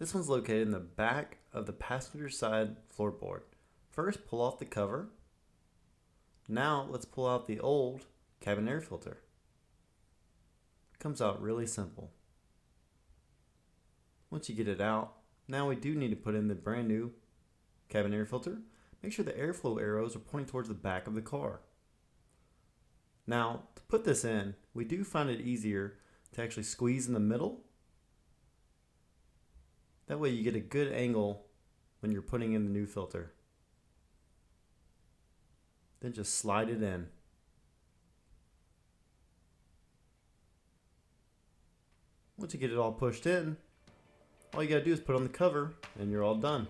This one's located in the back of the passenger side floorboard. First, pull off the cover. Now, let's pull out the old cabin air filter. It comes out really simple. Once you get it out, now we do need to put in the brand new cabin air filter. Make sure the airflow arrows are pointing towards the back of the car. Now, to put this in, we do find it easier to actually squeeze in the middle. That way you get a good angle when you're putting in the new filter. Then just slide it in. Once you get it all pushed in, all you gotta do is put on the cover and you're all done.